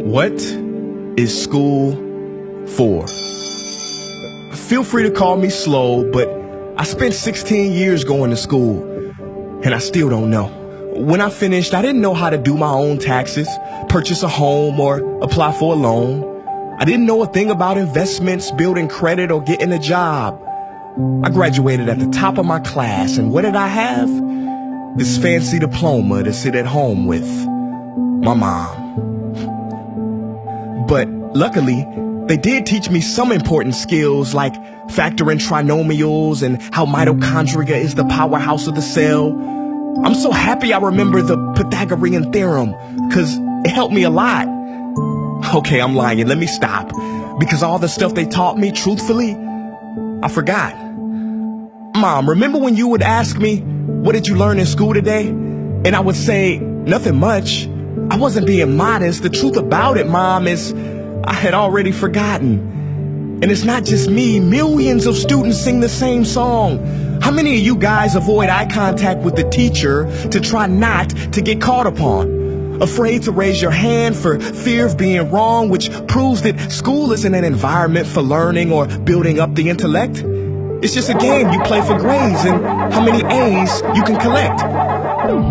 What is school for? Feel free to call me slow, but I spent 16 years going to school, and I still don't know. When I finished, I didn't know how to do my own taxes, purchase a home, or apply for a loan. I didn't know a thing about investments, building credit, or getting a job. I graduated at the top of my class, and what did I have? This fancy diploma to sit at home with my mom. But luckily, they did teach me some important skills like factoring trinomials and how mitochondria is the powerhouse of the cell. I'm so happy I remember the Pythagorean theorem, because it helped me a lot. Okay, I'm lying. Let me stop. Because all the stuff they taught me, truthfully, I forgot. Mom, remember when you would ask me, what did you learn in school today? And I would say, nothing much. I wasn't being modest. The truth about it, Mom, is I had already forgotten. And it's not just me. Millions of students sing the same song. How many of you guys avoid eye contact with the teacher to try not to get caught upon? Afraid to raise your hand for fear of being wrong, which proves that school isn't an environment for learning or building up the intellect. It's just a game you play for grades and how many A's you can collect.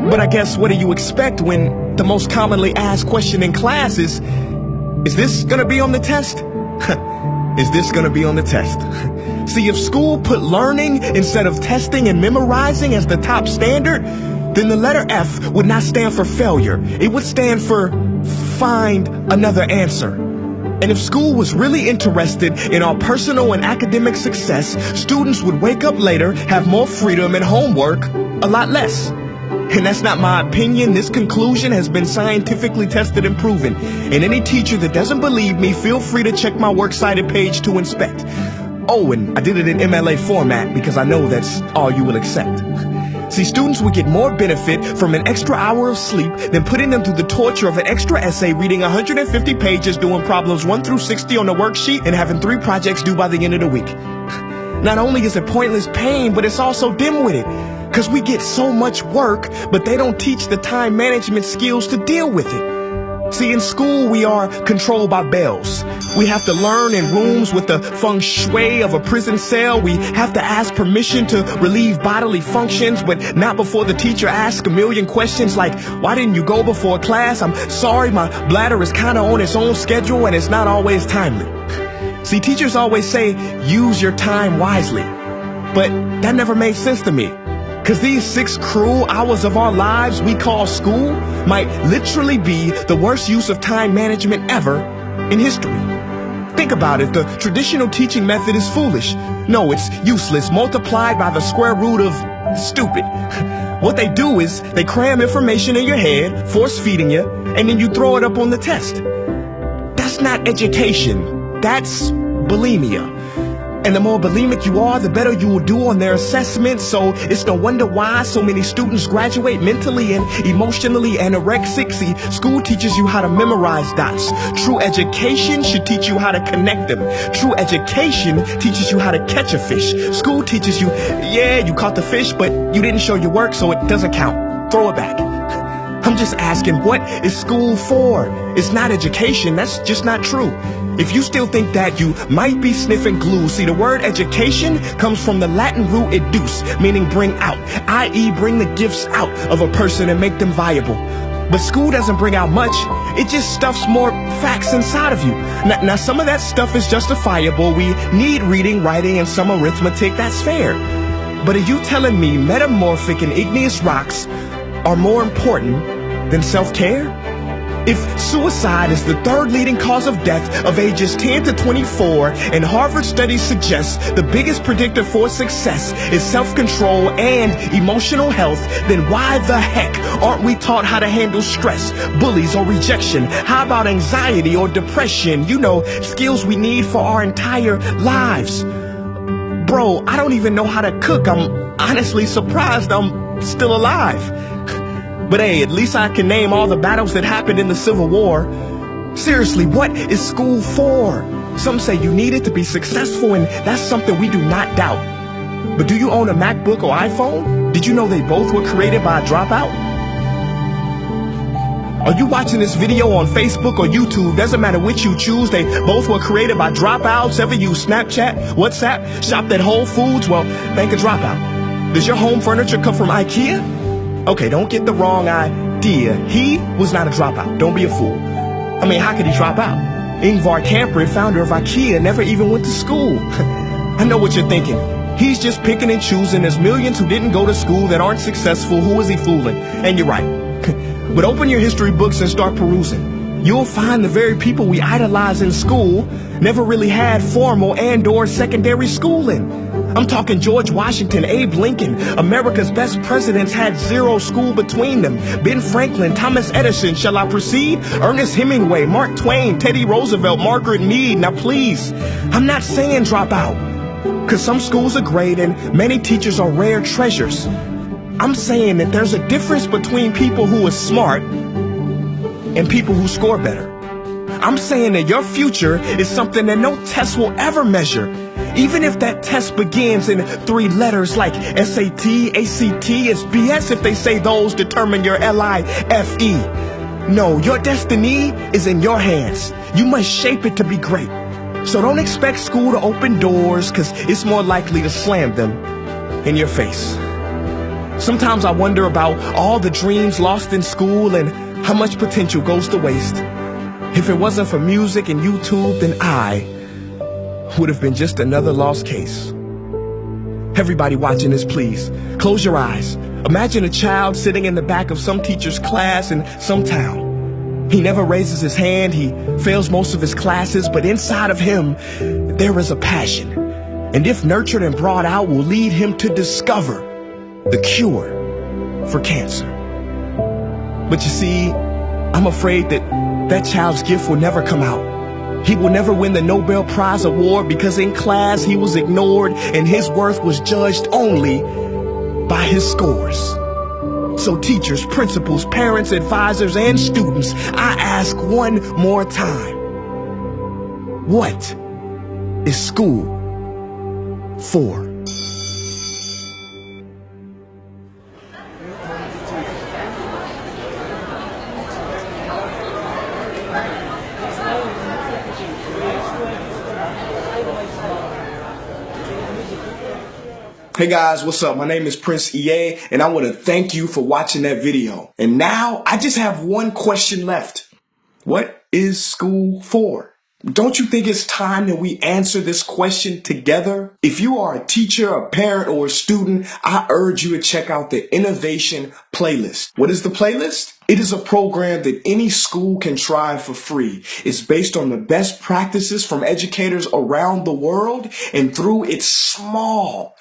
But I guess what do you expect when the most commonly asked question in class is this gonna be on the test? Is this gonna be on the test? See, if school put learning instead of testing and memorizing as the top standard, then the letter F would not stand for failure. It would stand for find another answer. And if school was really interested in our personal and academic success, students would wake up later, have more freedom and homework, a lot less. And that's not my opinion. This conclusion has been scientifically tested and proven. And any teacher that doesn't believe me, feel free to check my works cited page to inspect. Oh, and I did it in MLA format because I know that's all you will accept. See, students would get more benefit from an extra hour of sleep than putting them through the torture of an extra essay, reading 150 pages, doing problems 1 through 60 on the worksheet, and having 3 projects due by the end of the week. Not only is it pointless pain, but it's also dim-witted, because we get so much work, but they don't teach the time management skills to deal with it. See, in school, we are controlled by bells. We have to learn in rooms with the feng shui of a prison cell. We have to ask permission to relieve bodily functions, but not before the teacher asks a million questions like, why didn't you go before class? I'm sorry, my bladder is kind of on its own schedule and it's not always timely. See, teachers always say, use your time wisely. But that never made sense to me. Because these 6 cruel hours of our lives we call school might literally be the worst use of time management ever in history. Think about it. The traditional teaching method is foolish. No, it's useless, multiplied by the square root of stupid. What they do is they cram information in your head, force feeding you, and then you throw it up on the test. That's not education. That's bulimia. And the more bulimic you are, the better you will do on their assessments. So it's no wonder why so many students graduate mentally and emotionally anorexic. See, school teaches you how to memorize dots. True education should teach you how to connect them. True education teaches you how to catch a fish. School teaches you, yeah, you caught the fish, but you didn't show your work, so it doesn't count. Throw it back. I'm just asking, what is school for? It's not education. That's just not true. If you still think that, you might be sniffing glue. See, the word education comes from the Latin root educe, meaning bring out, i.e. bring the gifts out of a person and make them viable. But school doesn't bring out much. It just stuffs more facts inside of you. Now, some of that stuff is justifiable. We need reading, writing, and some arithmetic. That's fair. But are you telling me metamorphic and igneous rocks are more important than self-care? If suicide is the 3rd leading cause of death of ages 10 to 24, and Harvard studies suggest the biggest predictor for success is self-control and emotional health, then why the heck aren't we taught how to handle stress, bullies, or rejection? How about anxiety or depression? You know, skills we need for our entire lives. Bro, I don't even know how to cook. I'm honestly surprised I'm still alive. But hey, at least I can name all the battles that happened in the Civil War. Seriously, what is school for? Some say you need it to be successful, and that's something we do not doubt. But do you own a MacBook or iPhone? Did you know they both were created by a dropout? Are you watching this video on Facebook or YouTube? Doesn't matter which you choose. They both were created by dropouts. Ever use Snapchat, WhatsApp, shopped at Whole Foods? Well, thank a dropout. Does your home furniture come from IKEA? Okay, don't get the wrong idea. He was not a dropout. Don't be a fool. I mean, how could he drop out? Ingvar Kamprad, founder of IKEA, never even went to school. I know what you're thinking. He's just picking and choosing. There's millions who didn't go to school that aren't successful. Who is he fooling? And you're right. But open your history books and start perusing. You'll find the very people we idolize in school never really had formal and/or secondary schooling. I'm talking George Washington, Abe Lincoln. America's best presidents had zero school between them. Ben Franklin, Thomas Edison, shall I proceed? Ernest Hemingway, Mark Twain, Teddy Roosevelt, Margaret Mead. Now please, I'm not saying drop out, because some schools are great and many teachers are rare treasures. I'm saying that there's a difference between people who are smart and people who score better. I'm saying that your future is something that no test will ever measure. Even if that test begins in 3 letters like SAT, ACT, it's BS if they say those determine your LIFE. No, your destiny is in your hands. You must shape it to be great. So don't expect school to open doors, because it's more likely to slam them in your face. Sometimes I wonder about all the dreams lost in school and how much potential goes to waste. If it wasn't for music and YouTube, then I would have been just another lost case. Everybody watching this, please, close your eyes. Imagine a child sitting in the back of some teacher's class in some town. He never raises his hand, he fails most of his classes, but inside of him, there is a passion. And if nurtured and brought out, will lead him to discover the cure for cancer. But you see, I'm afraid that child's gift will never come out. He will never win the Nobel Prize award because in class he was ignored and his worth was judged only by his scores. So teachers, principals, parents, advisors, and students, I ask one more time, what is school for? Hey guys, what's up? My name is Prince EA, and I want to thank you for watching that video. And now I just have one question left. What is school for? Don't you think it's time that we answer this question together? If you are a teacher, a parent, or a student, I urge you to check out the Innovation Playlist. What is the playlist? It is a program that any school can try for free. It's based on the best practices from educators around the world, and through its small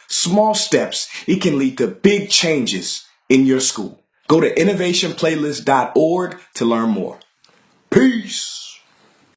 steps, it can lead to big changes in your school. Go to innovationplaylist.org to learn more. Peace.